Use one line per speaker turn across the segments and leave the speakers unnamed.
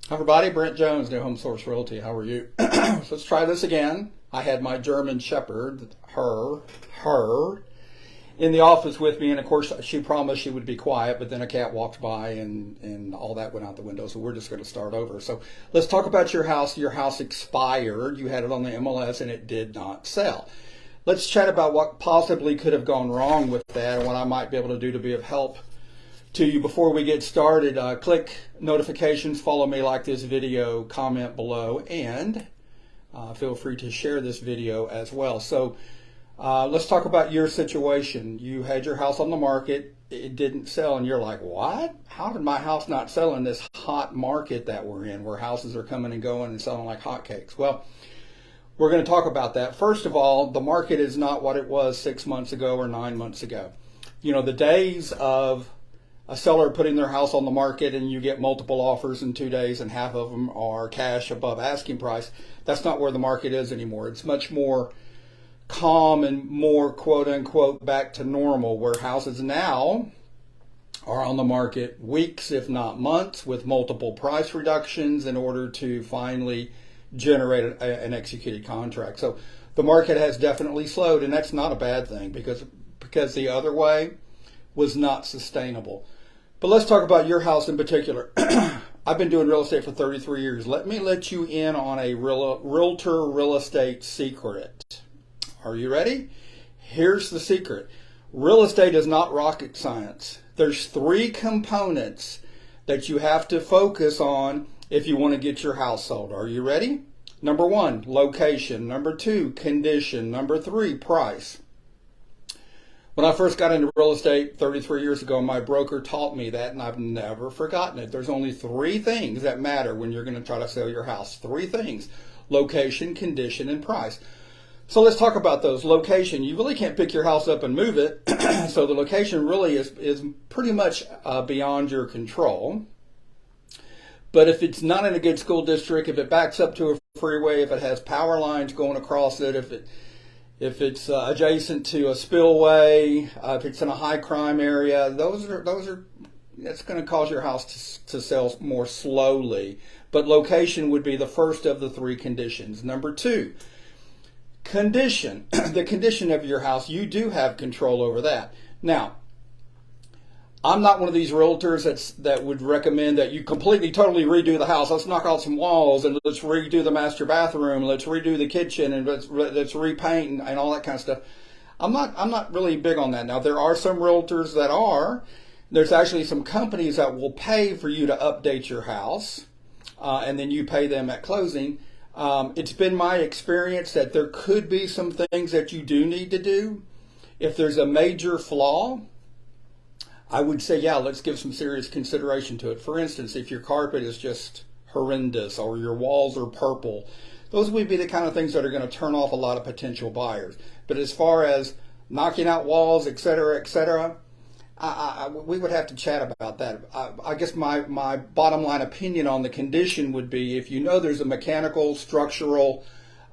Hi everybody, Brent Jones, NuHomeSource Realty. How are you? So let's try this again. I had my German Shepherd, her, in the office with me, and of course she promised she would be quiet, but then a cat walked by and all that went out the window, so we're just going to start over. So let's talk about your house. Your house expired. You had it on the MLS and it did not sell. Let's chat about what possibly could have gone wrong with that and what I might be able to do to be of help to you. Before we get started, click notifications, follow me, like this video, comment below, and feel free to share this video as well. So let's talk about your situation. You had your house on the market, it didn't sell, and you're like, what? How did my house not sell in this hot market that we're in, where houses are coming and going and selling like hotcakes? Well, we're going to talk about that. First of all, the market is not what it was 6 months ago or 9 months ago. You know, the days of a seller putting their house on the market and you get multiple offers in 2 days and half of them are cash above asking price, that's not where the market is anymore. It's much more calm and more quote unquote back to normal, where houses now are on the market weeks, if not months, with multiple price reductions in order to finally generate an executed contract. So the market has definitely slowed, and that's not a bad thing because the other way was not sustainable. But let's talk about your house in particular. I've been doing real estate for 33 years. Let me let you in on a realtor real estate secret. Are you ready? Here's the secret. Real estate is not rocket science. There's 3 components that you have to focus on if you want to get your house sold. Are you ready? Number 1, location. Number 2, condition. Number 3, price. When I first got into real estate 33 years ago, my broker taught me that, and I've never forgotten it. There's only 3 things that matter when you're going to try to sell your house. 3 things: location, condition, and price. So let's talk about those. Location. You really can't pick your house up and move it, so the location really is pretty much beyond your control. But if it's not in a good school district, if it backs up to a freeway, if it has power lines going across it, if it's adjacent to a spillway, if it's in a high crime area, that's going to cause your house to sell more slowly. But location would be the first of the 3 conditions. Number 2, condition. The condition of your house, you do have control over that. Now, I'm not one of these realtors that would recommend that you completely, totally redo the house. Let's knock out some walls and let's redo the master bathroom. Let's redo the kitchen and let's repaint and all that kind of stuff. I'm not really big on that. Now, there are some realtors that are. There's actually some companies that will pay for you to update your house, and then you pay them at closing. It's been my experience that there could be some things that you do need to do. If there's a major flaw, I would say, yeah, let's give some serious consideration to it. For instance, if your carpet is just horrendous or your walls are purple, those would be the kind of things that are going to turn off a lot of potential buyers. But as far as knocking out walls, et cetera, we would have to chat about that. I guess my bottom line opinion on the condition would be, if you know there's a mechanical, structural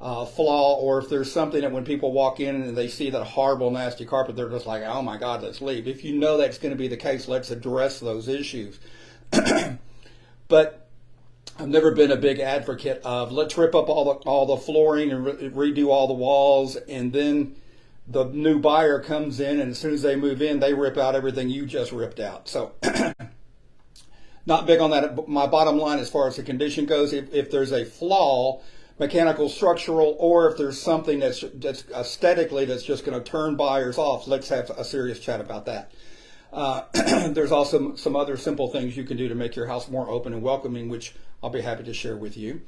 flaw, or if there's something that when people walk in and they see that horrible, nasty carpet, they're just like, oh my God, let's leave. If you know that's going to be the case, let's address those issues. But I've never been a big advocate of let's rip up all the flooring and redo all the walls, and then the new buyer comes in, and as soon as they move in, they rip out everything you just ripped out. So not big on that. My bottom line as far as the condition goes, if there's a flaw, mechanical, structural, or if there's something that's aesthetically that's just going to turn buyers off, let's have a serious chat about that. There's also some other simple things you can do to make your house more open and welcoming, which I'll be happy to share with you.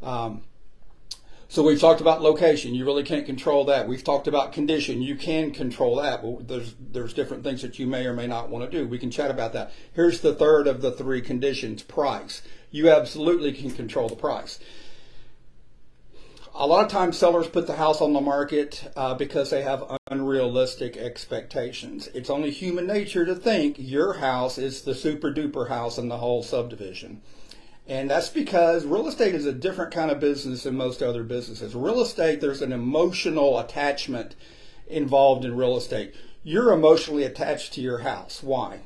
So we've talked about location. You really can't control that. We've talked about condition. You can control that, but there's different things that you may or may not want to do. We can chat about that. Here's the third of the 3 conditions: price. You absolutely can control the price. A lot of times sellers put the house on the market because they have unrealistic expectations. It's only human nature to think your house is the super duper house in the whole subdivision. And that's because real estate is a different kind of business than most other businesses. Real estate, there's an emotional attachment involved in real estate. You're emotionally attached to your house. Why?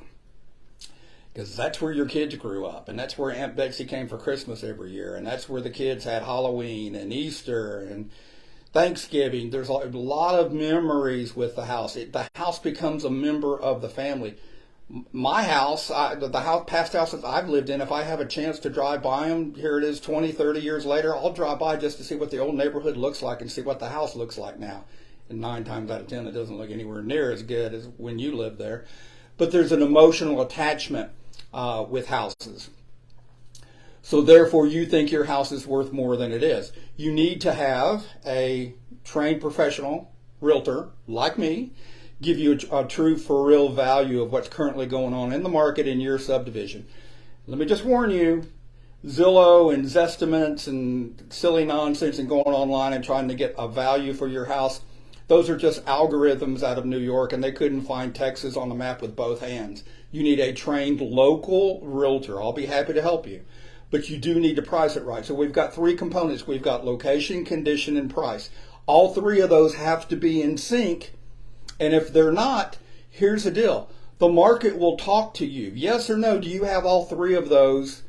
because that's where your kids grew up, and that's where Aunt Betsy came for Christmas every year, and that's where the kids had Halloween and Easter and Thanksgiving. There's a lot of memories with the house. The house becomes a member of the family. My house, past houses I've lived in, if I have a chance to drive by them, here it is 20, 30 years later, I'll drive by just to see what the old neighborhood looks like and see what the house looks like now. And 9 times out of 10, it doesn't look anywhere near as good as when you lived there. But there's an emotional attachment with houses. So therefore, you think your house is worth more than it is. You need to have a trained professional realtor like me give you a true for real value of what's currently going on in the market in your subdivision. Let me just warn you, Zillow and Zestimates and silly nonsense and going online and trying to get a value for your house, those are just algorithms out of New York, and they couldn't find Texas on the map with both hands. You need a trained local realtor. I'll be happy to help you. But you do need to price it right. So we've got 3 components. We've got location, condition, and price. All 3 of those have to be in sync. And if they're not, here's the deal. The market will talk to you. Yes or no, do you have all 3 of those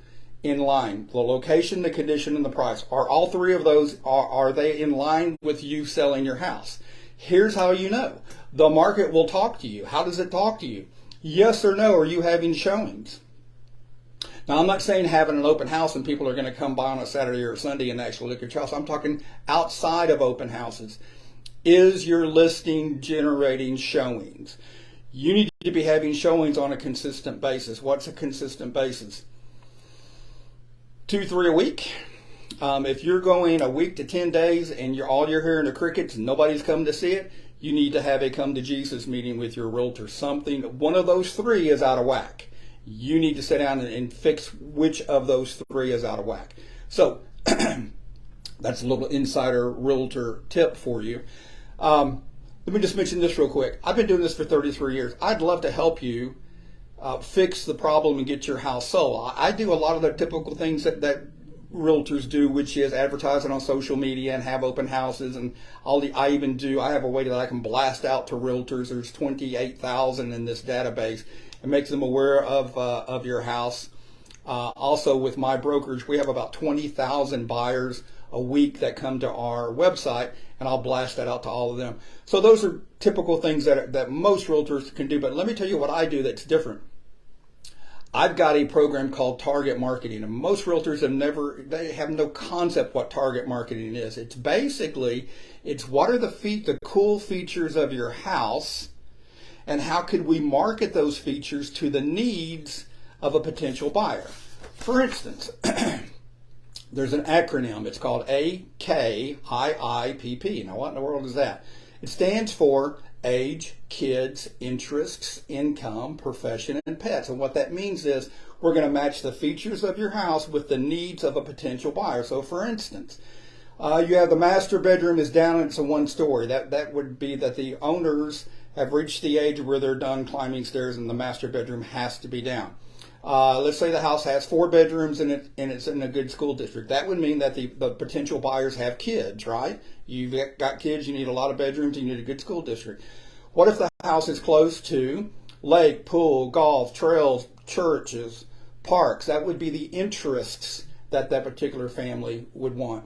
in line? The location, the condition, and the price. Are all 3 of those, are they in line with you selling your house? Here's how you know. The market will talk to you. How does it talk to you? Yes or no, are you having showings? Now, I'm not saying having an open house and people are going to come by on a Saturday or a Sunday and actually look at your house. I'm talking outside of open houses. Is your listing generating showings? You need to be having showings on a consistent basis. What's a consistent basis? 2, 3 a week. If you're going a week to 10 days and all you're hearing are crickets and nobody's come to see it, you need to have a come to Jesus meeting with your realtor. One of those 3 is out of whack. You need to sit down and fix which of those 3 is out of whack. So that's a little insider realtor tip for you. Let me just mention this real quick. I've been doing this for 33 years. I'd love to help you fix the problem and get your house sold. I do a lot of the typical things that realtors do, which is advertising on social media and have open houses, and I have a way that I can blast out to realtors. There's 28,000 in this database. It makes them aware of your house. Also, with my brokerage, we have about 20,000 buyers a week that come to our website, and I'll blast that out to all of them. So those are typical things that most realtors can do. But let me tell you what I do that's different. I've got a program called target marketing, and most realtors have no concept what target marketing is. It's what are the cool features of your house, and how could we market those features to the needs of a potential buyer. For instance, there's an acronym. It's called AKIIPP. Now, what in the world is that? It stands for age, kids, interests, income, profession, and pets. And what that means is we're going to match the features of your house with the needs of a potential buyer. So, for instance, you have the master bedroom is down and it's a 1-story. That would be that the owners have reached the age where they're done climbing stairs and the master bedroom has to be down. Let's say the house has 4 bedrooms and it's in a good school district. That would mean that the potential buyers have kids, right? You've got kids, you need a lot of bedrooms, you need a good school district. What if the house is close to lake, pool, golf, trails, churches, parks? That would be the interests that particular family would want.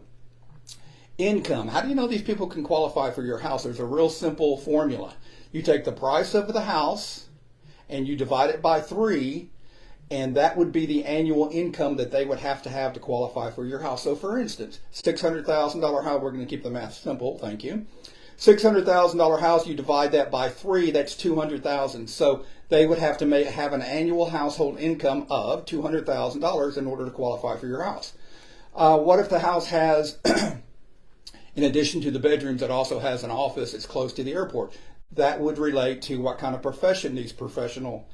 Income. How do you know these people can qualify for your house? There's a real simple formula. You take the price of the house and you divide it by 3, and that would be the annual income that they would have to qualify for your house. So for instance, $600,000 house, we're going to keep the math simple, thank you. $600,000 house, you divide that by 3, that's $200,000. So they would have to have an annual household income of $200,000 in order to qualify for your house. What if the house has, in addition to the bedrooms, it also has an office, it's close to the airport? That would relate to what kind of profession these professional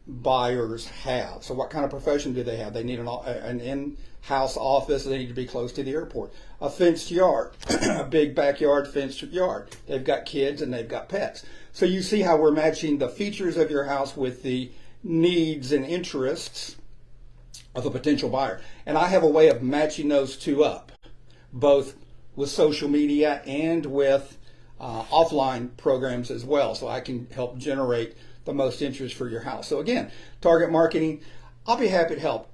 buyers have. So what kind of profession do they have? They need an in-house office. They need to be close to the airport. A fenced yard, a big backyard fenced yard. They've got kids and they've got pets. So you see how we're matching the features of your house with the needs and interests of a potential buyer. And I have a way of matching those 2 up, both with social media and with offline programs as well. So I can help generate the most interest for your house. So again, target marketing, I'll be happy to help.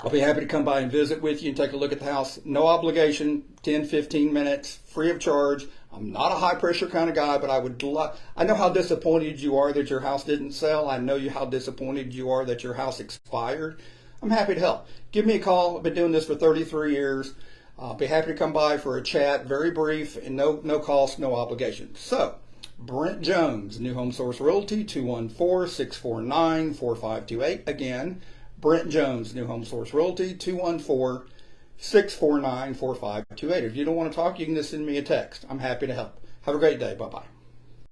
I'll be happy to come by and visit with you and take a look at the house. No obligation, 10, 15 minutes, free of charge. I'm not a high pressure kind of guy, but I know how disappointed you are that your house didn't sell. I know how disappointed you are that your house expired. I'm happy to help. Give me a call. I've been doing this for 33 years. I'll be happy to come by for a chat, very brief, and no cost, no obligation. So, Brent Jones, NuHomeSource Realty, 214-649-4528. Again, Brent Jones, NuHomeSource Realty, 214-649-4528. If you don't want to talk, you can just send me a text. I'm happy to help. Have a great day. Bye-bye.